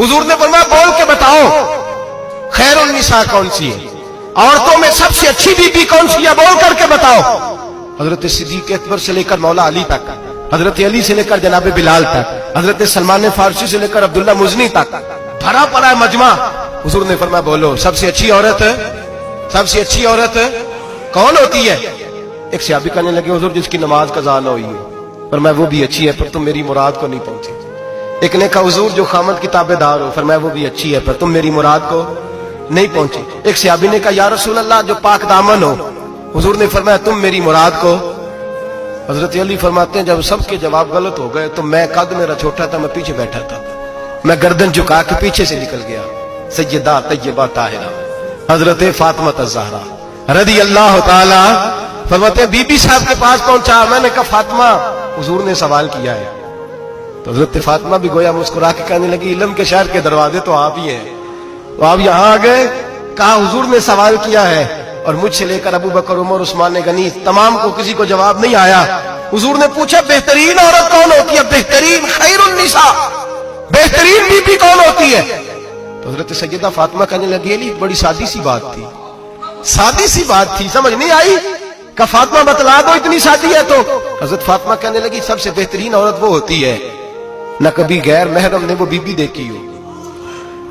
हुजूर ने फरमाया बोल के बताओ खैरुन निसा कौन सी है, औरतों में सबसे अच्छी बीबी कौन सी है, बोल करके बताओ। हजरत सिद्दीक अकबर से लेकर मौला अली तक, हजरत अली से लेकर जनाब बिलाल तक, हजरत सलमान फारसी से लेकर अब्दुल्ला मुजनी तक भरा पड़ा है मजमा। हुजूर ने फरमाया बोलो सबसे अच्छी औरत, सबसे अच्छी औरत कौन होती है? एक सहाबी कहने लगे हुजूर जिसकी नमाज कज़ा न हुई है। फरमाया वो भी अच्छी है पर तुम मेरी मुराद को नहीं पहुंचे। एक ने कहा हुजूर जो खामद की ताबेदार हो। फरमाया वो भी अच्छी है पर तुम मेरी मुराद को नहीं पहुंचे। एक सहाबी ने कहा या रसूल अल्लाह जो पाक दामन हो। हुजूर ने फरमाया तुम मेरी मुराद को। हजरत अली फरमाते हैं जब सबके जवाब गलत हो गए तो मैं, कद मेरा छोटा था, मैं पीछे बैठा था, मैं गर्दन झुका के पीछे से निकल गया। सैयदा तय्यबा ताहिरा हजरत फातिमा ज़हरा रज़ी अल्लाह ताला फरमाते बीबी साहब के पास पहुंचा। मैंने कहा फातिमा हुजूर ने सवाल किया है। तो हजरत फातिमा भी गोया मुस्कुरा के कहने लगी इल्म के शहर के दरवाजे तो आप ही हैं, तो आप यहां आ गए। कहा हुजूर ने सवाल किया है और मुझसे लेकर अबू बकर, उमर, उस्मान गनी तमाम को किसी को जवाब नहीं आया। हुजूर ने पूछा बेहतरीन औरत कौन होती है, बेहतरीन खैरुन निसा, बेहतरीन बीबी कौन होती है? तो हजरत सैयदा फातिमा कहने लगी अली बड़ी सादी सी बात थी, सादी सी बात थी, समझ नहीं आई। का फातिमा बतला दो इतनी सादी है तो। हजरत फातिमा कहने लगी सबसे बेहतरीन औरत वो होती है न कभी गैर महरम ने वो बीबी देखी हो।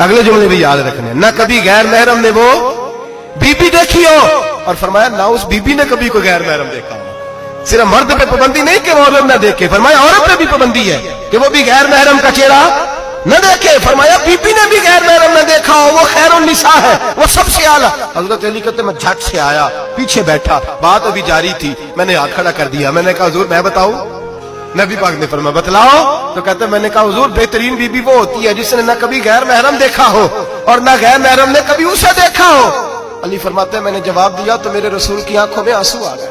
अगले जुमले भी याद रखने, न कभी गैर महरम ने वो बीबी देखी हो। और फरमाया ना उस बीबी ने कभी कोई गैर महरम देखा हो। सिर्फ मर्द पे पाबंदी नहीं कि वो औरत न देखे, फरमाया औरत पे भी पाबंदी है कि वो भी गैर महरम का चेहरा न देखे। फरमाया बीबी ने भी गैर महरम न देखा हो, वो खैरुन निसा है, वो सबसे आला। हजरत अली कहते मैं झट से आया, पीछे बैठा, बात अभी जारी थी, मैंने हाथ खड़ा कर दिया। मैंने कहा हुजूर मैं बताऊं? नबी पाक ने फरमाया बतलाओ। तो कहते मैंने कहा हुजूर बेहतरीन बीबी वो होती है जिसने न कभी गैर महरम देखा हो और न गैर महरम ने कभी उसे देखा हो। अली फरमाते मैंने जवाब दिया तो मेरे रसूल की आंखों में आंसू आ गए।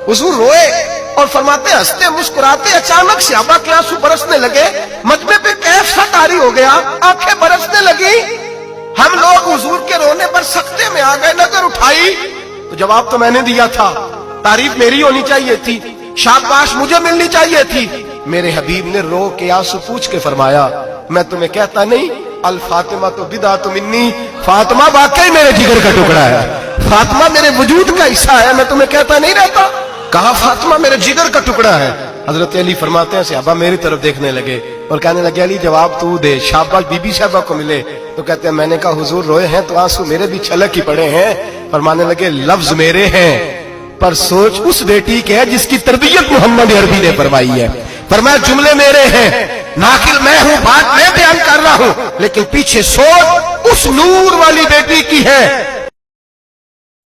हुजूर रोए और फरमाते हंसते मुस्कुराते अचानक सहाबा के आंसू बरसने लगे, मजमे पे कैफ सा तारी हो गया, आंखें बरसने लगी। हम लोग हुजूर के रोने पर सख्ते में आ गए। नजर उठाई तो जवाब तो मैंने दिया था, तारीफ मेरी होनी चाहिए थी, शाबाश मुझे मिलनी चाहिए थी। मेरे हबीब ने रो के आंसू पूछ के फरमाया मैं तुम्हें कहता नहीं अल फातिमा तो बिदा तो मिन्नी, फातिमा वाकई मेरे जिगर का टुकड़ा है, फातिमा मेरे वजूद का हिस्सा है, मैं तुम्हें कहता नहीं रहता। कहा फातिमा मेरे जिगर का टुकड़ा है। हजरत अली फरमाते हैं सहाबा मेरी तरफ देखने लगे और कहने लगे अली जवाब तू दे, शाबाश बीबी साहबा को मिले। तो कहते हैं मैंने कहा हुजूर रोए हैं तो आंसू मेरे भी छलक ही पड़े हैं। फरमाने लगे लफ्ज मेरे हैं पर सोच उस बेटी के है जिसकी तरबियत मोहम्मद अरबी ने फरमाई है। फरमाया जुमले मेरे हैं, नाकिल मैं हूं, बात मैं बयान कर रहा हूं, लेकिन पीछे सोच उस नूर वाली बेटी की है